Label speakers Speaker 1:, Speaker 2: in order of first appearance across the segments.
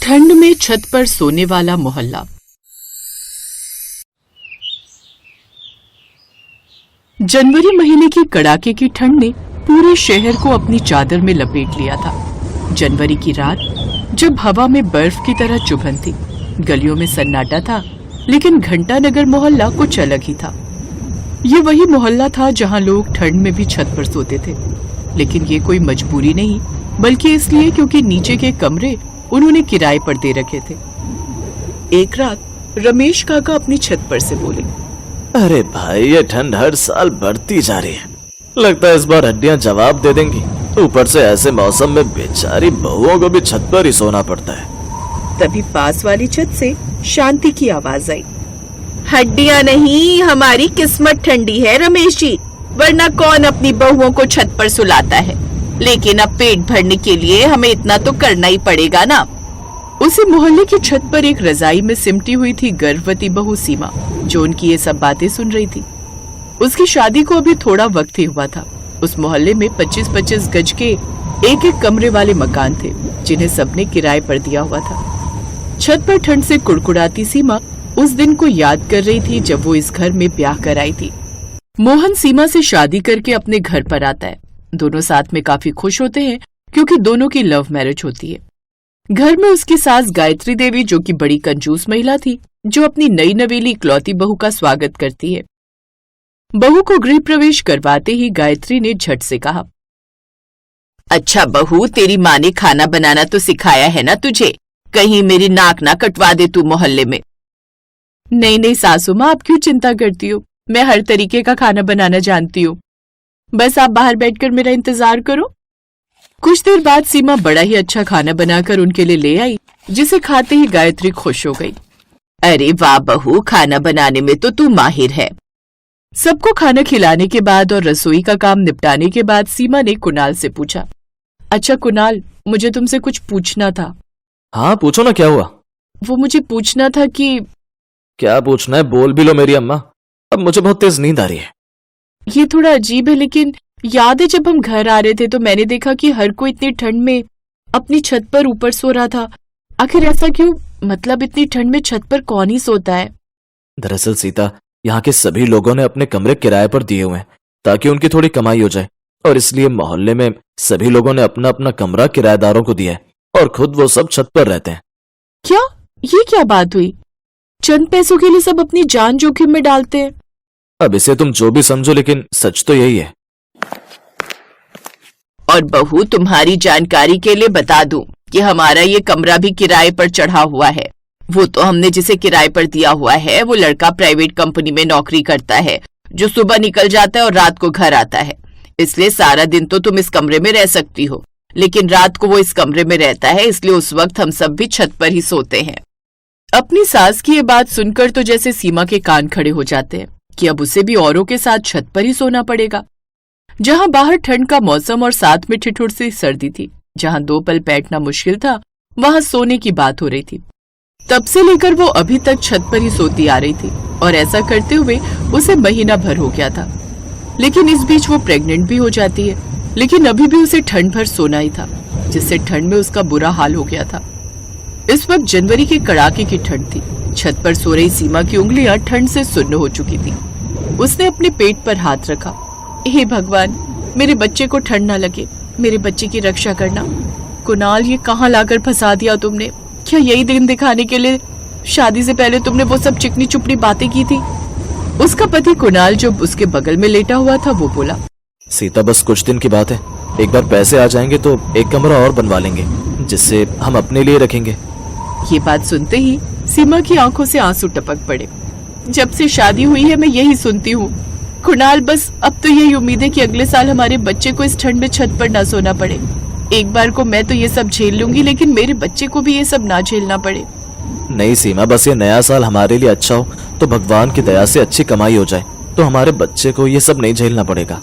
Speaker 1: ठंड में छत पर सोने वाला मोहल्ला। जनवरी महीने की कड़ाके की ठंड ने पूरे शहर को अपनी चादर में लपेट लिया था। जनवरी की रात जब हवा में बर्फ की तरह चुभन थी, गलियों में सन्नाटा था, लेकिन घंटा नगर मोहल्ला कुछ अलग ही था। ये वही मोहल्ला था जहां लोग ठंड में भी छत पर सोते थे, लेकिन ये कोई मजबूरी नहीं, बल्कि इसलिए क्योंकि नीचे के कमरे उन्होंने किराए पर दे रखे थे। एक रात रमेश काका अपनी छत पर से बोले,
Speaker 2: अरे भाई, ये ठंड हर साल बढ़ती जा रही है। लगता है इस बार हड्डियां जवाब दे देंगी। ऊपर से ऐसे मौसम में बेचारी बहुओं को भी छत पर ही सोना पड़ता है।
Speaker 1: तभी पास वाली छत से शांति की आवाज आई, हड्डियां नहीं, हमारी किस्मत ठंडी है रमेश जी, वरना कौन अपनी बहुओं को छत पर सुलाता है। लेकिन अब पेट भरने के लिए हमें इतना तो करना ही पड़ेगा ना। उसी मोहल्ले की छत पर एक रजाई में सिमटी हुई थी गर्भवती बहू सीमा, जो उनकी ये सब बातें सुन रही थी। उसकी शादी को अभी थोड़ा वक्त ही हुआ था। उस मोहल्ले में 25-25 गज के एक एक कमरे वाले मकान थे, जिन्हें सबने किराए पर दिया हुआ था। छत पर ठंड से कुड़कुड़ाती सीमा उस दिन को याद कर रही थी जब वो इस घर में ब्याह कर आई थी। मोहन सीमा से शादी करके अपने घर पर आता है। दोनों साथ में काफी खुश होते हैं, क्योंकि दोनों की लव मैरिज होती है। घर में उसकी सास गायत्री देवी, जो कि बड़ी कंजूस महिला थी, जो अपनी नई नवेली इकलौती बहू का स्वागत करती है। बहू को गृह प्रवेश करवाते ही गायत्री ने झट से कहा, अच्छा बहू, तेरी माँ ने खाना बनाना तो सिखाया है ना तुझे? कहीं मेरी नाक ना कटवा दे तू मोहल्ले में। नहीं नहीं सासू माँ, आप क्यों चिंता करती हो? मैं हर तरीके का खाना बनाना जानती हूँ। बस आप बाहर बैठकर मेरा इंतजार करो। कुछ देर बाद सीमा बड़ा ही अच्छा खाना बनाकर उनके लिए ले आई, जिसे खाते ही गायत्री खुश हो गई। अरे वाह बहू, खाना बनाने में तो तू माहिर है। सबको खाना खिलाने के बाद और रसोई का काम निपटाने के बाद सीमा ने कुणाल से पूछा, अच्छा कुणाल, मुझे तुमसे कुछ पूछना था।
Speaker 2: हाँ पूछो ना, क्या हुआ?
Speaker 1: वो मुझे पूछना था कि।
Speaker 2: क्या पूछना है? बोल भी लो मेरी अम्मा, अब मुझे बहुत तेज नींद आ रही है।
Speaker 1: ये थोड़ा अजीब है, लेकिन याद है जब हम घर आ रहे थे तो मैंने देखा कि हर कोई इतनी ठंड में अपनी छत पर ऊपर सो रहा था। आखिर ऐसा क्यों? मतलब इतनी ठंड में छत पर कौन ही सोता है?
Speaker 2: दरअसल सीता, यहाँ के सभी लोगों ने अपने कमरे किराए पर दिए हुए हैं, ताकि उनकी थोड़ी कमाई हो जाए, और इसलिए मोहल्ले में सभी लोगों ने अपना अपना कमरा किराएदारों को दिया है, और खुद वो सब छत पर रहते हैं।
Speaker 1: क्या? ये क्या बात हुई? चंद पैसों के लिए सब अपनी जान जोखिम में डालते हैं।
Speaker 2: अब इसे तुम जो भी समझो, लेकिन सच तो यही है।
Speaker 1: और बहू, तुम्हारी जानकारी के लिए बता दूं कि हमारा ये कमरा भी किराए पर चढ़ा हुआ है। वो तो हमने जिसे किराए पर दिया हुआ है, वो लड़का प्राइवेट कंपनी में नौकरी करता है, जो सुबह निकल जाता है और रात को घर आता है। इसलिए सारा दिन तो तुम इस कमरे में रह सकती हो, लेकिन रात को वो इस कमरे में रहता है, इसलिए उस वक्त हम सब भी छत पर ही सोते हैं। अपनी सास की ये बात सुनकर तो जैसे सीमा के कान खड़े हो जाते हैं कि अब उसे भी औरों के साथ छत पर ही सोना पड़ेगा। जहां बाहर ठंड का मौसम और साथ में ठिठुर सी सर्दी थी, जहां 2 पल बैठना मुश्किल था, वहां सोने की बात हो रही थी। तब से लेकर वो अभी तक छत पर ही सोती आ रही थी, और ऐसा करते हुए उसे महीना भर हो गया था। लेकिन इस बीच वो प्रेग्नेंट भी हो जाती है, लेकिन अभी भी उसे ठंड भर सोना ही था, जिससे ठंड में उसका बुरा हाल हो गया था। इस वक्त जनवरी के कड़ाके की ठंड थी। छत पर सो रही सीमा की उंगलियां ठंड से सुन्न हो चुकी थी। उसने अपने पेट पर हाथ रखा। हे भगवान, मेरे बच्चे को ठंड ना लगे, मेरे बच्चे की रक्षा करना। कुणाल, ये कहाँ लाकर फंसा दिया तुमने? क्या यही दिन दिखाने के लिए शादी से पहले तुमने वो सब चिकनी चुपड़ी बातें की थी? उसका पति कुणाल, जो उसके बगल में लेटा हुआ था, वो बोला,
Speaker 2: सीता, बस कुछ दिन की बात है। एक बार पैसे आ जाएंगे तो एक कमरा और बनवा लेंगे, जिससे हम अपने लिए रखेंगे।
Speaker 1: ये बात सुनते ही सीमा की आंखों से आंसू टपक पड़े। जब से शादी हुई है मैं यही सुनती हूँ, कुणाल, बस अब तो यही उम्मीद है कि अगले साल हमारे बच्चे को इस ठंड में छत पर ना सोना पड़े। एक बार को मैं तो ये सब झेल लूंगी, लेकिन मेरे बच्चे को भी ये सब ना झेलना पड़े।
Speaker 2: नहीं सीमा, बस ये नया साल हमारे लिए अच्छा हो तो भगवान की दया से अच्छी कमाई हो जाए, तो हमारे बच्चे को ये सब नहीं झेलना पड़ेगा।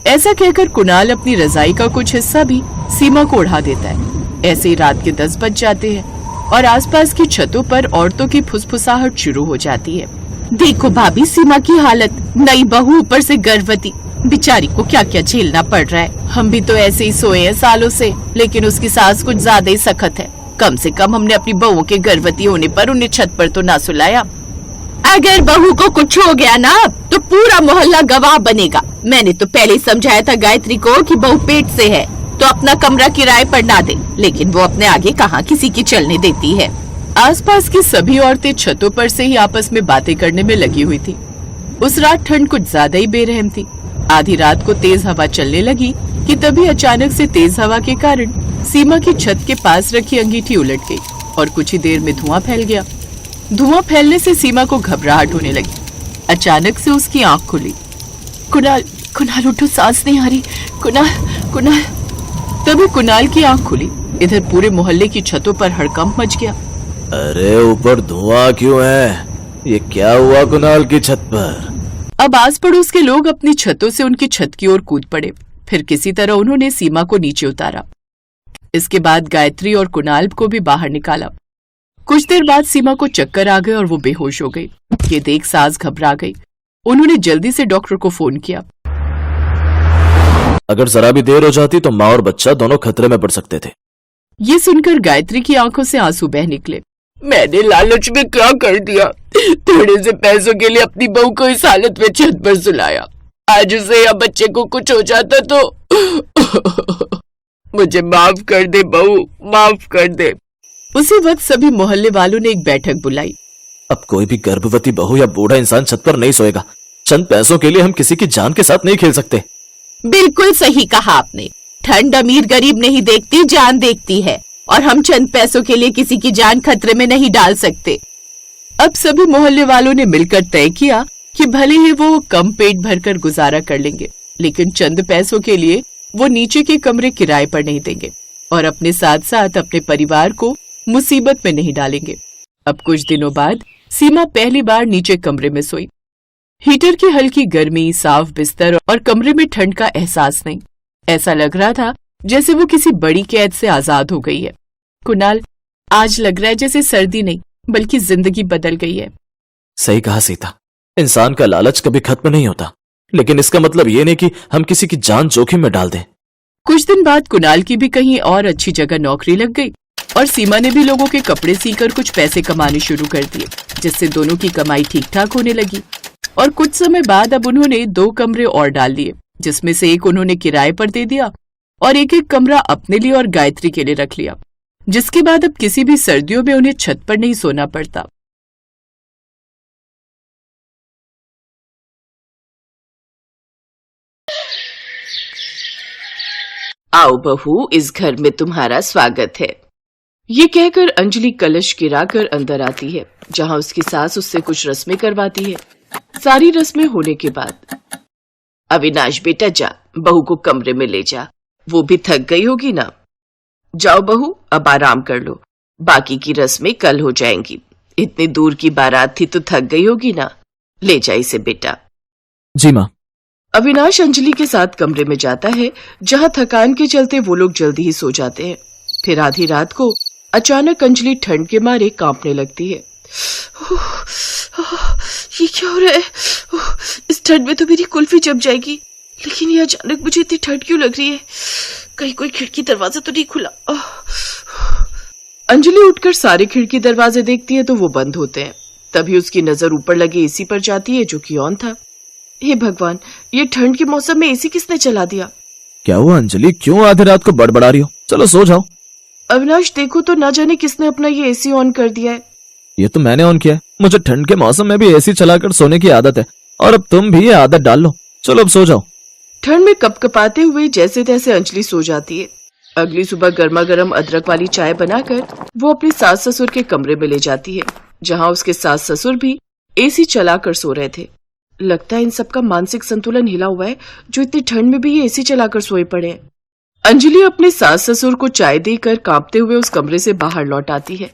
Speaker 1: ऐसा कहकर कुणाल अपनी रजाई का कुछ हिस्सा भी सीमा को उड़ा देता है। ऐसे ही रात के 10 बज जाते हैं और आसपास की छतों पर औरतों की फुसफुसाहट शुरू हो जाती है। देखो भाभी, सीमा की हालत, नई बहू, ऊपर से गर्भवती, बेचारी को क्या क्या झेलना पड़ रहा है। हम भी तो ऐसे ही सोए हैं सालों से, लेकिन उसकी सास कुछ ज्यादा ही सख्त है। कम से कम हमने अपनी बहुओं के गर्भवती होने पर उन्हें छत पर तो ना सुलाया। अगर बहू को कुछ हो गया ना तो पूरा मोहल्ला गवाह बनेगा। मैंने तो पहले ही समझाया था गायत्री को कि बहू पेट से है तो अपना कमरा किराए पर ना दे, लेकिन वो अपने आगे कहाँ किसी की चलने देती है। आसपास की सभी औरतें छतों पर से ही आपस में बातें करने में लगी हुई थी। उस रात ठंड कुछ ज्यादा ही बेरहम थी। आधी रात को तेज हवा चलने लगी कि तभी अचानक से तेज हवा के कारण सीमा की छत के पास रखी अंगीठी उलट गई और कुछ ही देर में धुआं फैल गया। धुआं फैलने से सीमा को घबराहट होने लगी। अचानक से उसकी आंख खुली। कुणाल, कुणाल उठो, सांस नहीं आ रही। कुणाल, कुणाल। तभी कुणाल की आंख खुली। इधर पूरे मोहल्ले की छतों पर हड़कंप मच गया।
Speaker 2: अरे ऊपर धुआं क्यों है? ये क्या हुआ कुणाल की छत पर?
Speaker 1: अब आस पड़ोस के लोग अपनी छतों से उनकी छत की ओर कूद पड़े। फिर किसी तरह उन्होंने सीमा को नीचे उतारा। इसके बाद गायत्री और कुणाल को भी बाहर निकाला। कुछ देर बाद सीमा को चक्कर आ गए और वो बेहोश हो गई। ये देख सास घबरा गई। उन्होंने जल्दी से डॉक्टर को फोन किया।
Speaker 2: अगर जरा भी देर हो जाती तो माँ और बच्चा दोनों खतरे में पड़ सकते थे।
Speaker 1: ये सुनकर गायत्री की आंखों से आंसू बह निकले। मैंने लालच में क्या कर दिया? थोड़े से पैसों के लिए अपनी बहू को इस हालत में छत पर सुलाया। आज उसे या बच्चे को कुछ हो जाता तो मुझे माफ कर दे बहू, माफ कर दे। उसी वक्त सभी मोहल्ले वालों ने एक बैठक बुलाई।
Speaker 2: अब कोई भी गर्भवती बहू या बूढ़ा इंसान छत पर नहीं सोएगा। चंद पैसों के लिए हम किसी की जान के साथ नहीं खेल सकते।
Speaker 1: बिल्कुल सही कहा आपने। ठंड अमीर गरीब नहीं देखती, जान देखती है, और हम चंद पैसों के लिए किसी की जान खतरे में नहीं डाल सकते। अब सभी मोहल्ले वालों ने मिलकर तय किया कि भले ही वो कम पेट भरकर गुजारा कर लेंगे, लेकिन चंद पैसों के लिए वो नीचे के कमरे किराए पर नहीं देंगे और अपने साथ साथ अपने परिवार को मुसीबत में नहीं डालेंगे। अब कुछ दिनों बाद सीमा पहली बार नीचे कमरे में सोई। हीटर की हल्की गर्मी, साफ बिस्तर और कमरे में ठंड का एहसास नहीं। ऐसा लग रहा था जैसे वो किसी बड़ी कैद से आजाद हो गई है। कुणाल, आज लग रहा है जैसे सर्दी नहीं बल्कि जिंदगी बदल गई है।
Speaker 2: सही कहा सीता। इंसान का लालच कभी खत्म नहीं होता, लेकिन इसका मतलब ये नहीं कि हम किसी की जान जोखिम में डाल दें।
Speaker 1: कुछ दिन बाद कुणाल की भी कहीं और अच्छी जगह नौकरी लग गई और सीमा ने भी लोगों के कपड़े सीकर कुछ पैसे कमाने शुरू कर दिए, जिससे दोनों की कमाई ठीक ठाक होने लगी। और कुछ समय बाद अब उन्होंने 2 कमरे और डाल दिए, जिसमें से एक उन्होंने किराए पर दे दिया और एक कमरा अपने लिए और गायत्री के लिए रख लिया, जिसके बाद अब किसी भी सर्दियों में उन्हें छत पर नहीं सोना पड़ता। आओ बहू, इस घर में तुम्हारा स्वागत है। ये कहकर अंजलि कलश गिराकर अंदर आती है, जहाँ उसकी सास उससे कुछ रस्में करवाती है। सारी रस्में होने के बाद, अविनाश बेटा जा, बहू को कमरे में ले जा, वो भी थक गई होगी ना। जाओ बहू, अब आराम कर लो, बाकी की रस्में कल हो जाएंगी। इतनी दूर की बारात थी तो थक गई होगी ना, ले जा इसे बेटा।
Speaker 2: जी माँ।
Speaker 1: अविनाश अंजलि के साथ कमरे में जाता है, जहाँ थकान के चलते वो लोग जल्दी ही सो जाते हैं। फिर आधी रात को अचानक अंजलि ठंड के मारे कांपने लगती है। ये क्या हो रहा है? इस ठंड में तो मेरी कुल्फी जम जाएगी, लेकिन ये अचानक मुझे इतनी ठंड क्यों लग रही है? कहीं कोई खिड़की दरवाजा तो नहीं खुला? अंजलि उठकर सारे खिड़की दरवाजे देखती है तो वो बंद होते हैं। तभी उसकी नजर ऊपर लगे एसी पर जाती है, जो कि ऑन था। हे भगवान, ये ठंड के मौसम में एसी किसने चला दिया?
Speaker 2: क्या हुआ अंजलि, क्यों आधी रात को बड़बड़ा रही हो? चलो सो जाओ।
Speaker 1: अविनाश देखो तो, ना जाने किसने अपना ये एसी ऑन कर दिया है।
Speaker 2: ये तो मैंने ऑन किया है। मुझे ठंड के मौसम में भी एसी चलाकर सोने की आदत है, और अब तुम भी ये आदत डाल लो। चलो अब सो जाओ।
Speaker 1: ठंड में कपकपाते हुए जैसे तैसे अंजलि सो जाती है। अगली सुबह गर्मा गर्म अदरक वाली चाय बनाकर वो अपने सास ससुर के कमरे में ले जाती है, जहाँ उसके सास ससुर भी एसी चलाकर सो रहे थे। लगता है इन सबका मानसिक संतुलन हिला हुआ है, जो इतनी ठंड में भी ये एसी चलाकर सोए पड़े हैं। अंजलि अपने सास ससुर को चाय देकर कांपते हुए उस कमरे से बाहर लौट आती है।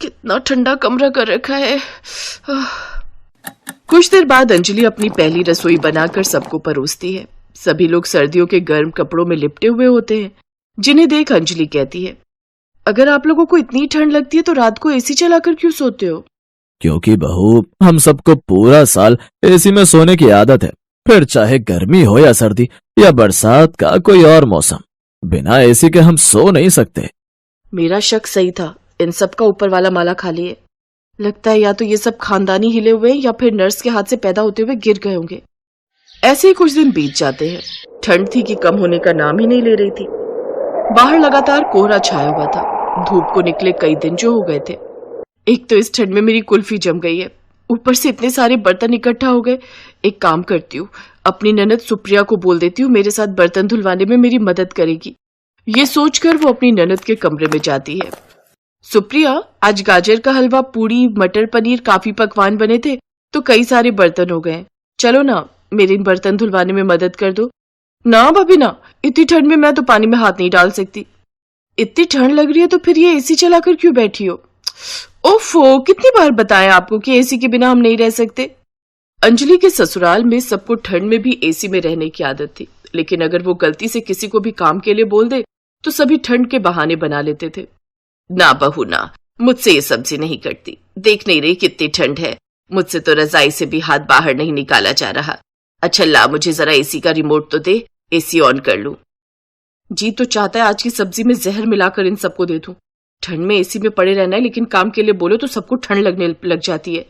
Speaker 1: कितना ठंडा कमरा कर रखा है। कुछ देर बाद अंजलि अपनी पहली रसोई बनाकर सबको परोसती है। सभी लोग सर्दियों के गर्म कपड़ों में लिपटे हुए होते हैं, जिन्हें देख अंजलि कहती है, अगर आप लोगों को इतनी ठंड लगती है तो रात को एसी चलाकर क्यों सोते हो?
Speaker 2: क्योंकि बहू, हम सबको पूरा साल एसी में सोने की आदत है, फिर चाहे गर्मी हो या सर्दी या बरसात का कोई और मौसम। बिना एसी के हम सो नहीं सकते।
Speaker 1: मेरा शक सही था, इन सब का ऊपर वाला माला खाली है। लगता है या तो ये सब खानदानी हिले हुए हैं या फिर नर्स के हाथ से पैदा होते हुए गिर गए होंगे। ऐसे ही कुछ दिन बीत जाते हैं। ठंड थी कि कम होने का नाम ही नहीं ले रही थी। बाहर लगातार कोहरा छाया हुआ था। धूप को निकले कई दिन जो हो गए थे। एक तो इस ठंड में मेरी कुल्फी जम गई है, ऊपर से इतने सारे बर्तन इकट्ठा हो गए। एक काम करती हूँ, अपनी ननद सुप्रिया को बोल देती हूँ मेरे साथ बर्तन धुलवाने में मेरी मदद करेगी। ये सोचकर वो अपनी ननद के कमरे में जाती है। सुप्रिया, आज गाजर का हलवा, पूड़ी, मटर पनीर, काफी पकवान बने थे तो कई सारे बर्तन हो गए। चलो ना, मेरे इन बर्तन धुलवाने में मदद कर दो। ना भाभी ना, इतनी ठंड में मैं तो पानी में हाथ नहीं डाल सकती। इतनी ठंड लग रही है तो फिर ये एसी चलाकर क्यों बैठी हो? ओफो, कितनी बार बताएं आपको कि एसी के बिना हम नहीं रह सकते। अंजलि के ससुराल में सबको ठंड में भी एसी में रहने की आदत थी, लेकिन अगर वो गलती से किसी को भी काम के लिए बोल दे तो सभी ठंड के बहाने बना लेते थे। ना बहू ना, मुझसे ये सब्जी नहीं कटती। देख नहीं रही कितनी ठंड है, मुझसे तो रजाई से भी हाथ बाहर नहीं निकाला जा रहा। अच्छा ला, मुझे जरा एसी का रिमोट तो दे, एसी ऑन कर लूं। जी तो चाहता है आज की सब्जी में जहर मिलाकर इन सबको दे दूं। ठंड में एसी में पड़े रहना है, लेकिन काम के लिए बोलो तो सबको ठंड लगने लग जाती है।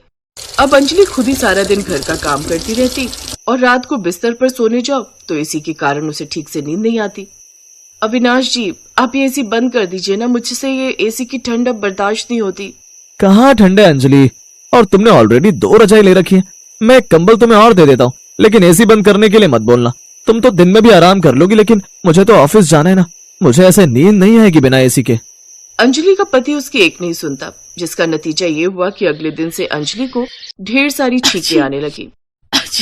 Speaker 1: अब अंजलि खुद ही सारा दिन घर का काम करती रहती और रात को बिस्तर पर सोने जाओ तो एसी के कारण उसे ठीक से नींद नहीं आती। अविनाश जी, आप ये एसी बंद कर दीजिए ना, मुझसे ये एसी की ठंड अब बर्दाश्त नहीं होती।
Speaker 2: कहाँ ठंड है अंजलि, और तुमने ऑलरेडी 2 रजाई ले रखी है। मैं एक कंबल तुम्हें और दे देता हूँ, लेकिन एसी बंद करने के लिए मत बोलना। तुम तो दिन में भी आराम कर लोगी, लेकिन मुझे तो ऑफिस जाना है ना। मुझे ऐसे नींद नहीं आएगी बिना एसी के।
Speaker 1: अंजलि का पति उसकी एक नहीं सुनता, जिसका नतीजा ये हुआ कि अगले दिन से अंजलि को ढेर सारी छींकें आने लगी।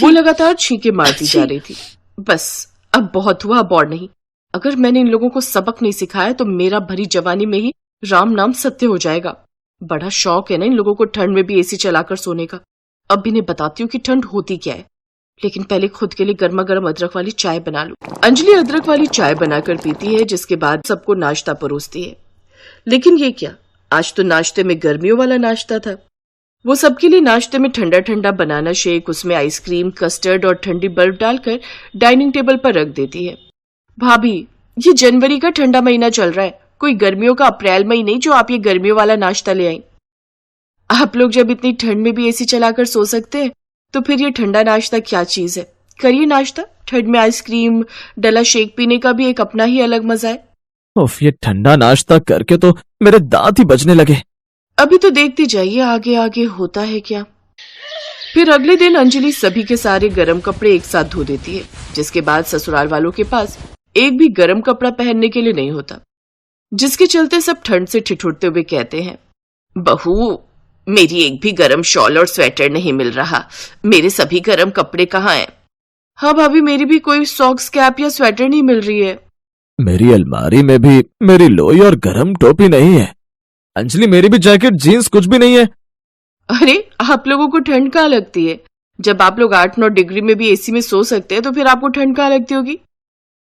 Speaker 1: वो लगातार छींकें मारती जा रही थी। बस अब बहुत हुआ, अब और नहीं। अगर मैंने इन लोगों को सबक नहीं सिखाया तो मेरा भरी जवानी में ही राम नाम सत्य हो जाएगा। बड़ा शौक है ना इन लोगों को ठंड में भी एसी चलाकर सोने का। अब इन्हें बताती हूँ कि ठंड होती क्या है, लेकिन पहले खुद के लिए गर्मा गर्म अदरक वाली चाय बना लूं। अंजलि अदरक वाली चाय बनाकर पीती है, जिसके बाद सबको नाश्ता परोसती है। लेकिन ये क्या, आज तो नाश्ते में गर्मियों वाला नाश्ता था। वो सबके लिए नाश्ते में ठंडा ठंडा बनाना शेक, उसमें आइसक्रीम, कस्टर्ड और ठंडी बर्फ डालकर डाइनिंग टेबल पर रख देती है। भाभी, ये जनवरी का ठंडा महीना चल रहा है, कोई गर्मियों का अप्रैल मई नहीं जो आप ये गर्मियों वाला नाश्ता ले आई। आप लोग जब इतनी ठंड में भी एसी चलाकर सो सकते हैं तो फिर ये ठंडा नाश्ता क्या चीज है। करिए नाश्ता। ठंड में आइसक्रीम डला शेक पीने का भी एक अपना ही अलग मजा है।
Speaker 2: उफ, ये ठंडा नाश्ता करके तो मेरे दांत ही बजने लगे।
Speaker 1: अभी तो देखती जाइए आगे आगे होता है क्या। फिर अगले दिन अंजलि सभी के सारे गर्म कपड़े एक साथ धो देती है, जिसके बाद ससुराल वालों के पास एक भी गर्म कपड़ा पहनने के लिए नहीं होता, जिसके चलते सब ठंड से ठिठुरते हुए कहते हैं, बहू मेरी एक भी गर्म शॉल और स्वेटर नहीं मिल रहा, मेरे सभी गर्म कपड़े कहाँ हैं? हाँ भाभी, मेरी भी कोई सॉक्स, कैप या स्वेटर नहीं मिल रही है।
Speaker 2: मेरी अलमारी में भी मेरी लोई और गर्म टोपी नहीं है। अंजलि, मेरी भी जैकेट, जीन्स कुछ भी नहीं है।
Speaker 1: अरे आप लोगों को ठंड कहाँ लगती है? जब आप लोग 8-9 डिग्री में भी एसी में सो सकते हैं तो फिर आपको ठंड कहाँ लगती होगी?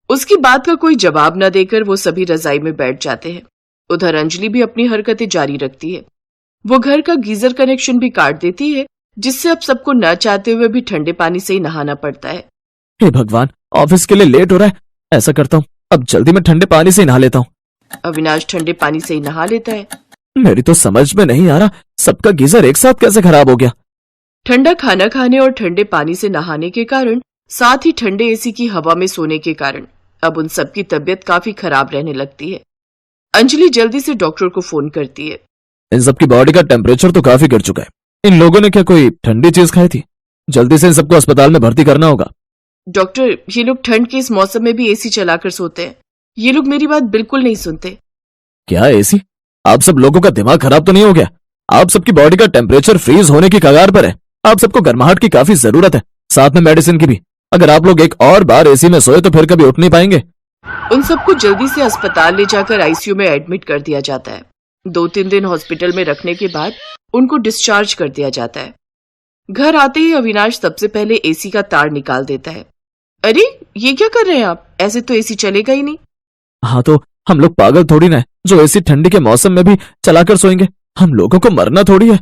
Speaker 1: उसकी बात का कोई जवाब न देकर वो सभी रजाई में बैठ जाते हैं। उधर अंजलि भी अपनी हरकतें जारी रखती है। वो घर का गीजर कनेक्शन भी काट देती है, जिससे अब सबको न चाहते हुए भी ठंडे पानी से ही नहाना पड़ता है।
Speaker 2: हे भगवान, ऑफिस के लिए लेट हो रहा है। ऐसा करता हूँ, अब जल्दी मैं ठंडे पानी से ही नहा लेता हूँ।
Speaker 1: अविनाश ठंडे पानी से ही नहा लेता है।
Speaker 2: मेरी तो समझ में नहीं आ रहा, सबका गीजर एक साथ कैसे खराब हो गया।
Speaker 1: ठंडा खाना खाने और ठंडे पानी से नहाने के कारण, साथ ही ठंडे एसी की हवा में सोने के कारण अब उन सबकी तबीयत काफी खराब रहने लगती है। अंजलि जल्दी से डॉक्टर को फोन करती है।
Speaker 2: इन सबकी बॉडी का टेम्परेचर तो काफी गिर चुका है। इन लोगों ने क्या कोई ठंडी चीज खाई थी? जल्दी से इन सबको अस्पताल में भर्ती करना होगा।
Speaker 1: डॉक्टर, ये लोग ठंड के इस मौसम में भी एसी चलाकर सोते हैं। ये लोग मेरी बात बिल्कुल नहीं सुनते।
Speaker 2: क्या एसी? आप सब लोगों का दिमाग खराब तो नहीं हो गया? आप सबकी बॉडी का टेम्परेचर फ्रीज होने की कगार पर है। आप सबको गर्माहट की काफी जरूरत है, साथ में मेडिसिन की भी। अगर आप लोग एक और बार एसी में सोए तो फिर कभी उठ नहीं पाएंगे।
Speaker 1: उन सबको जल्दी से अस्पताल ले जाकर आईसीयू में एडमिट कर दिया जाता है। 2-3 दिन हॉस्पिटल में रखने के बाद उनको डिस्चार्ज कर दिया जाता है। घर आते ही अविनाश सबसे पहले एसी का तार निकाल देता है। अरे ये क्या कर रहे हैं आप? ऐसे तो एसी चलेगा ही नहीं।
Speaker 2: हाँ तो हम लोग पागल थोड़ी ना है जो एसी ठंडी के मौसम में भी चलाकर सोएंगे। हम लोगों को मरना थोड़ी है।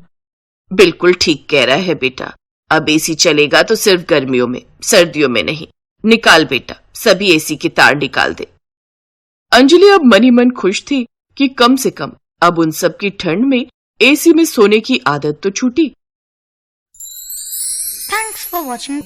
Speaker 1: बिल्कुल ठीक कह रहा है बेटा, अब एसी चलेगा तो सिर्फ गर्मियों में, सर्दियों में नहीं। निकाल बेटा, सभी एसी के तार निकाल दे। अंजलि अब मन ही मन खुश थी कि कम से कम अब उन सब की ठंड में एसी में सोने की आदत तो छूटी।
Speaker 3: Thanks for watching.